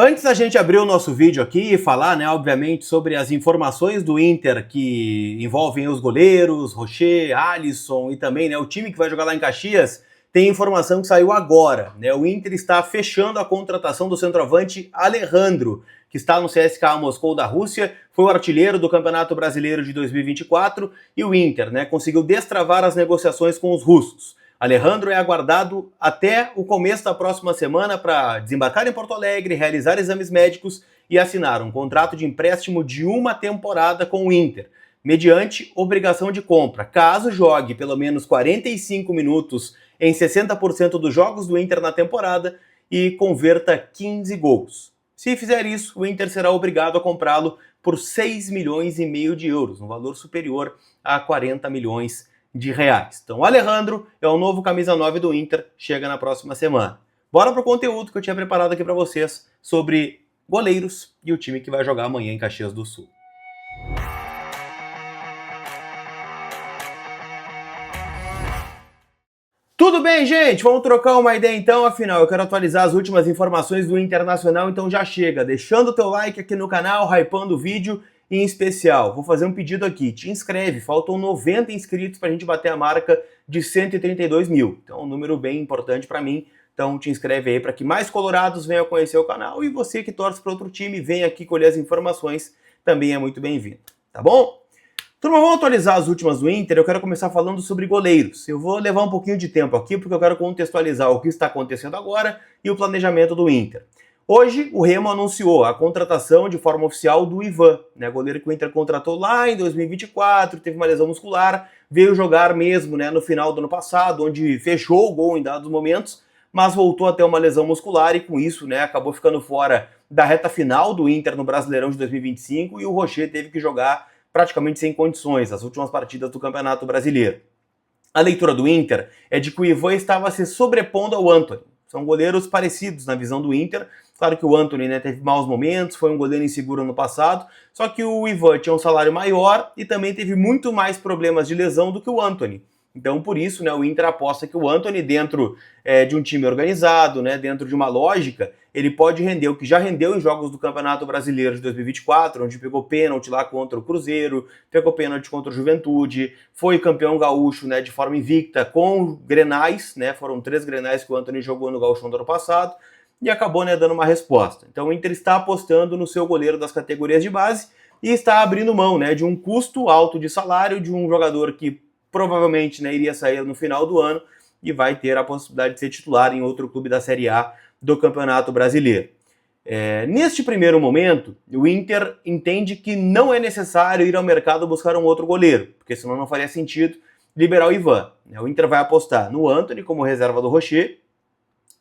Antes da gente abrir o nosso vídeo aqui e falar, né, obviamente, sobre as informações do Inter que envolvem os goleiros, Rocher, Alisson e também, né, o time que vai jogar lá em Caxias, tem informação que saiu agora, né? O Inter está fechando a contratação do centroavante Alejandro, que está no CSKA Moscou da Rússia, foi o artilheiro do Campeonato Brasileiro de 2024 e o Inter, né, conseguiu destravar as negociações com os russos. Alejandro é aguardado até o começo da próxima semana para desembarcar em Porto Alegre, realizar exames médicos e assinar um contrato de empréstimo de uma temporada com o Inter, mediante obrigação de compra, caso jogue pelo menos 45 minutos em 60% dos jogos do Inter na temporada e converta 15 gols. Se fizer isso, o Inter será obrigado a comprá-lo por 6,5 milhões de euros, um valor superior a 40 milhões de reais. Então, o Alejandro é o novo camisa 9 do Inter, chega na próxima semana. Bora pro conteúdo que eu tinha preparado aqui para vocês sobre goleiros e o time que vai jogar amanhã em Caxias do Sul. Tudo bem, gente? Vamos trocar uma ideia então, afinal eu quero atualizar as últimas informações do Internacional, então já chega, deixando o teu like aqui no canal, hypando o vídeo. Em especial, vou fazer um pedido aqui, te inscreve, faltam 90 inscritos para a gente bater a marca de 132 mil, então um número bem importante para mim, então te inscreve aí para que mais colorados venham conhecer o canal e você que torce para outro time, vem aqui colher as informações, também é muito bem-vindo, tá bom? Turma, vamos atualizar as últimas do Inter, eu quero começar falando sobre goleiros, eu vou levar um pouquinho de tempo aqui porque eu quero contextualizar o que está acontecendo agora e o planejamento do Inter. Hoje, o Remo anunciou a contratação de forma oficial do Ivan, né, goleiro que o Inter contratou lá em 2024, teve uma lesão muscular, veio jogar mesmo, né, no final do ano passado, onde fechou o gol em dados momentos, mas voltou a ter uma lesão muscular e com isso, né, acabou ficando fora da reta final do Inter no Brasileirão de 2025 e o Rocher teve que jogar praticamente sem condições as últimas partidas do Campeonato Brasileiro. A leitura do Inter é de que o Ivan estava se sobrepondo ao Antony. São goleiros parecidos na visão do Inter. Claro que o Antony, né, teve maus momentos, foi um goleiro inseguro no passado, só que o Ivan tinha um salário maior e também teve muito mais problemas de lesão do que o Antony. Então, por isso, né, o Inter aposta que o Antony, dentro de um time organizado, né, dentro de uma lógica, ele pode render o que já rendeu em jogos do Campeonato Brasileiro de 2024, onde pegou pênalti lá contra o Cruzeiro, pegou pênalti contra o Juventude, foi campeão gaúcho, né, de forma invicta com grenais, né, foram 3 grenais que o Antony jogou no Gauchão do ano passado, e acabou, né, dando uma resposta. Então o Inter está apostando no seu goleiro das categorias de base e está abrindo mão, né, de um custo alto de salário de um jogador que provavelmente, né, iria sair no final do ano e vai ter a possibilidade de ser titular em outro clube da Série A do Campeonato Brasileiro. Neste primeiro momento, o Inter entende que não é necessário ir ao mercado buscar um outro goleiro, porque senão não faria sentido liberar o Ivan. O Inter vai apostar no Antony como reserva do Rocher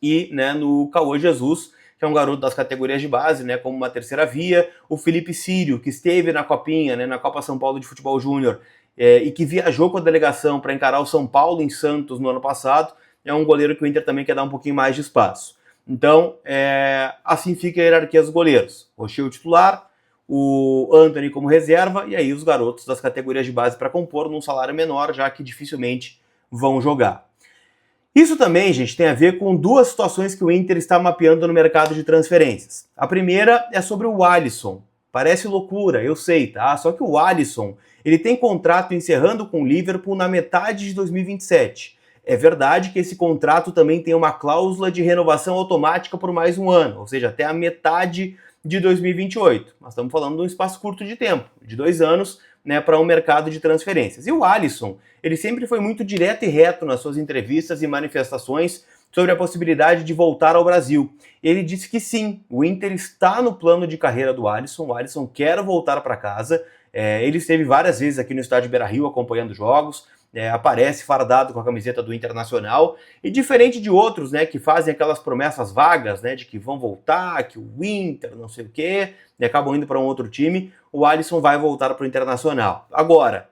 e, né, no Cauã Jesus, que é um garoto das categorias de base, né, como uma terceira via, o Felipe Sírio, que esteve na Copinha, né, na Copa São Paulo de Futebol Júnior, e que viajou com a delegação para encarar o São Paulo em Santos no ano passado, é um goleiro que o Inter também quer dar um pouquinho mais de espaço. Então, assim fica a hierarquia dos goleiros. Rocher o titular, o Antony como reserva, e aí os garotos das categorias de base para compor num salário menor, já que dificilmente vão jogar. Isso também, gente, tem a ver com duas situações que o Inter está mapeando no mercado de transferências. A primeira é sobre o Alisson. Parece loucura, eu sei, tá? Só que o Alisson, ele tem contrato encerrando com o Liverpool na metade de 2027. É verdade que esse contrato também tem uma cláusula de renovação automática por mais um ano, ou seja, até a metade de 2028. Nós estamos falando de um espaço curto de tempo, de 2 anos, né, para um mercado de transferências. E o Alisson, ele sempre foi muito direto e reto nas suas entrevistas e manifestações sobre a possibilidade de voltar ao Brasil. Ele disse que sim, o Inter está no plano de carreira do Alisson, o Alisson quer voltar para casa, ele esteve várias vezes aqui no estádio Beira-Rio acompanhando jogos, aparece fardado com a camiseta do Internacional, e diferente de outros, né, que fazem aquelas promessas vagas, né, de que vão voltar, que o Inter não sei o quê, e acabam indo para um outro time, o Alisson vai voltar para o Internacional. Agora,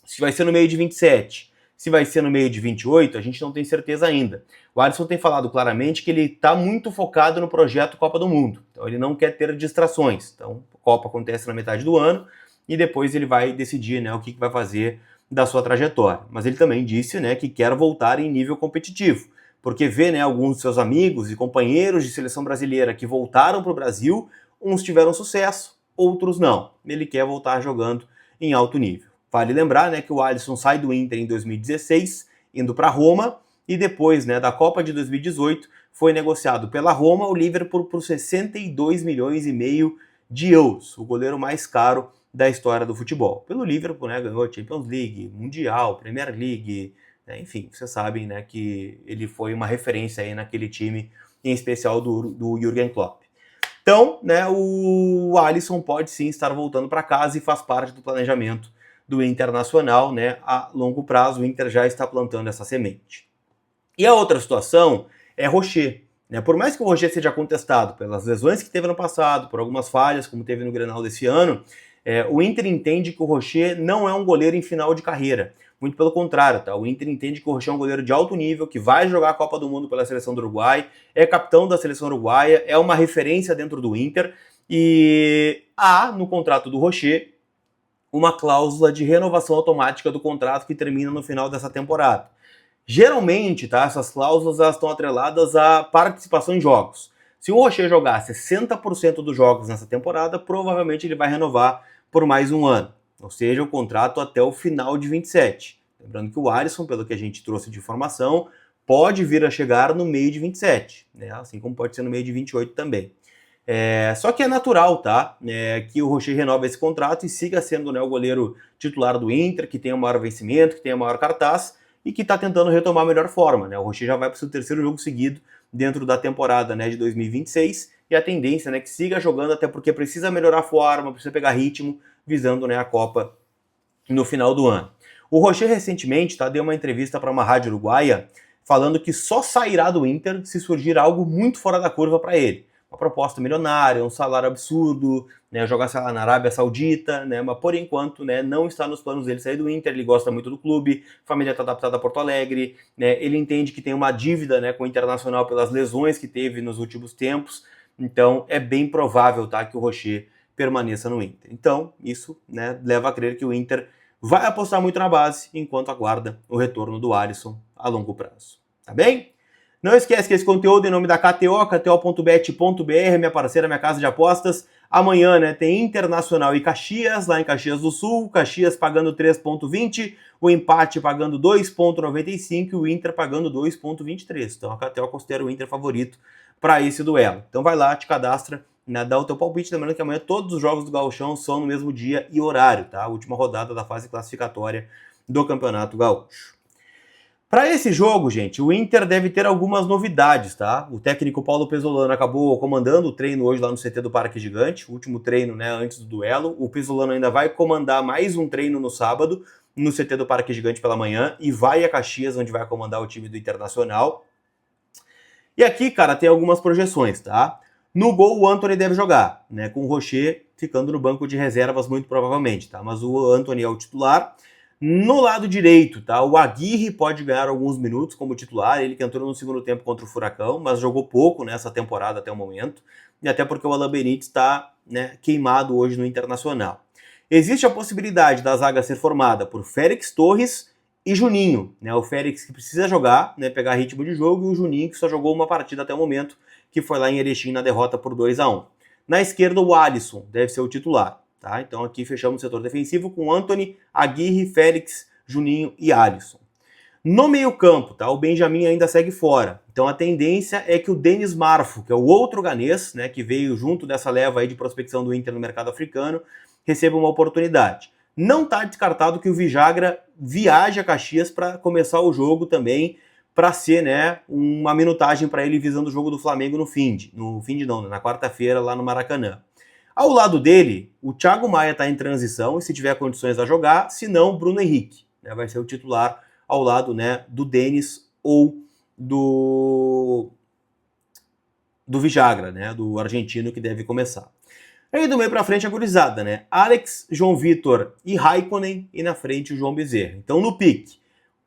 se vai ser no meio de 27, se vai ser no meio de 28, a gente não tem certeza ainda. O Alisson tem falado claramente que ele está muito focado no projeto Copa do Mundo, então ele não quer ter distrações. Então, a Copa acontece na metade do ano, e depois ele vai decidir, né, o que vai fazer da sua trajetória. Mas ele também disse, né, que quer voltar em nível competitivo. porque vê, né, alguns de seus amigos e companheiros de seleção brasileira que voltaram para o Brasil, uns tiveram sucesso, outros não. Ele quer voltar jogando em alto nível. Vale lembrar, né, que o Alisson sai do Inter em 2016, indo para Roma, e depois, né, da Copa de 2018, foi negociado pela Roma o Liverpool por 62 milhões e meio de euros, o goleiro mais caro da história do futebol. Pelo Liverpool, né, ganhou a Champions League, Mundial, Premier League, né, enfim, vocês sabem, né, que ele foi uma referência aí naquele time, em especial do Jürgen Klopp. Então, né, o Alisson pode sim estar voltando para casa e faz parte do planejamento do Internacional, né, a longo prazo. O Inter já está plantando essa semente. E a outra situação é Rocher. Né? Por mais que o Rocher seja contestado pelas lesões que teve no passado, por algumas falhas, como teve no Grenal desse ano, o Inter entende que o Rocher não é um goleiro em final de carreira. Muito pelo contrário, tá? O Inter entende que o Rocher é um goleiro de alto nível, que vai jogar a Copa do Mundo pela seleção do Uruguai, é capitão da seleção uruguaia, é uma referência dentro do Inter, e há no contrato do Rocher uma cláusula de renovação automática do contrato que termina no final dessa temporada. Geralmente, tá, essas cláusulas elas estão atreladas à participação em jogos. Se o Rocher jogar 60% dos jogos nessa temporada, provavelmente ele vai renovar por mais um ano. Ou seja, o contrato até o final de 27. Lembrando que o Alisson, pelo que a gente trouxe de informação, pode vir a chegar no meio de 27, né? Assim como pode ser no meio de 28 também. Só que é natural, tá? Que o Rocher renove esse contrato e siga sendo, né, o goleiro titular do Inter, que tem o maior vencimento, que tem o maior cartaz, e que está tentando retomar a melhor forma. Né? O Rocher já vai para o seu terceiro jogo seguido dentro da temporada, né, de 2026, e a tendência, né, que siga jogando, até porque precisa melhorar a forma, precisa pegar ritmo, visando, né, a Copa no final do ano. O Rocher recentemente, tá, deu uma entrevista para uma rádio uruguaia falando que só sairá do Inter se surgir algo muito fora da curva para ele. Uma proposta milionária, um salário absurdo, né, jogar, sei lá, na Arábia Saudita, né, mas por enquanto, né, não está nos planos dele sair do Inter. Ele gosta muito do clube, a família está adaptada a Porto Alegre, né, ele entende que tem uma dívida, né, com o Internacional pelas lesões que teve nos últimos tempos, então é bem provável, tá, que o Rocher permaneça no Inter. Então isso, né, leva a crer que o Inter vai apostar muito na base enquanto aguarda o retorno do Alisson a longo prazo. Tá bem? Não esquece que esse conteúdo é em nome da KTO, kto.bet.br, minha parceira, minha casa de apostas. Amanhã, né, tem Internacional e Caxias, lá em Caxias do Sul. Caxias pagando 3,20, o empate pagando 2,95 e o Inter pagando 2,23. Então a KTO considera o Inter favorito para esse duelo. Então vai lá, te cadastra, né, dá o teu palpite. Lembrando que amanhã todos os jogos do Gauchão são no mesmo dia e horário, tá? A última rodada da fase classificatória do Campeonato Gaúcho. Para esse jogo, gente, o Inter deve ter algumas novidades, tá? O técnico Paulo Pezzolano acabou comandando o treino hoje lá no CT do Parque Gigante, o último treino, né, antes do duelo. O Pezzolano ainda vai comandar mais um treino no sábado, no CT do Parque Gigante pela manhã, e vai a Caxias, onde vai comandar o time do Internacional. E aqui, cara, tem algumas projeções, tá? No gol, o Antony deve jogar, né, com o Rocher ficando no banco de reservas, muito provavelmente, tá? Mas o Antony é o titular. No lado direito, tá? O Aguirre pode ganhar alguns minutos como titular, ele que entrou no segundo tempo contra o Furacão, mas jogou pouco nessa temporada até o momento, e até porque o Alan Benítez está, né, queimado hoje no Internacional. Existe a possibilidade da zaga ser formada por Félix Torres e Juninho, né? O Félix que precisa jogar, né, pegar ritmo de jogo, e o Juninho que só jogou uma partida até o momento, que foi lá em Erechim na derrota por 2-1. Na esquerda, o Alisson deve ser o titular. Tá? Então aqui fechamos o setor defensivo com Antony, Aguirre, Félix, Juninho e Alisson. No meio-campo, tá? O Benjamin ainda segue fora. Então a tendência é que o Denis Marfo, que é o outro ganês, né, que veio junto dessa leva aí de prospecção do Inter no mercado africano, receba uma oportunidade. Não está descartado que o Vijagra viaje a Caxias para começar o jogo também, para ser, né, uma minutagem para ele visando o jogo do Flamengo na quarta-feira lá no Maracanã. Ao lado dele, o Thiago Maia está em transição e se tiver condições a jogar, se não, Bruno Henrique, né, vai ser o titular ao lado, né, do Denis ou do Vijagra, né, do argentino que deve começar. Aí do meio para frente a gurizada, né, Alex, João Vitor e Raikkonen, e na frente o João Bezerra. Então no pique,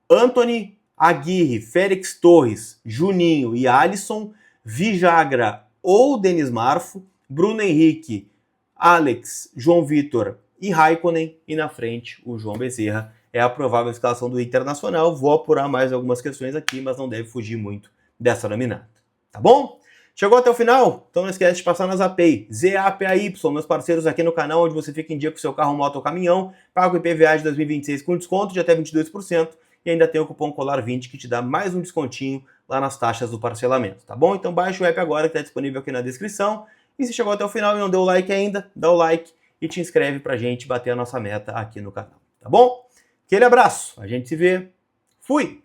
Antony, Aguirre, Félix Torres, Juninho e Alisson, Vijagra ou Denis Marfo, Bruno Henrique, Alex, João Vitor e Raikkonen, e na frente o João Bezerra. É a provável escalação do Internacional. Vou apurar mais algumas questões aqui, mas não deve fugir muito dessa nominata. Tá bom? Chegou até o final? Então não esquece de passar na Zapay, ZAPAY, meus parceiros aqui no canal, onde você fica em dia com seu carro, moto ou caminhão, paga o IPVA de 2026 com desconto de até 22% e ainda tem o cupom COLAR20 que te dá mais um descontinho lá nas taxas do parcelamento, tá bom? Então baixa o app agora que está disponível aqui na descrição e se chegou até o final e não deu o like ainda, dá o like e te inscreve pra gente bater a nossa meta aqui no canal, tá bom? Aquele abraço, a gente se vê, fui!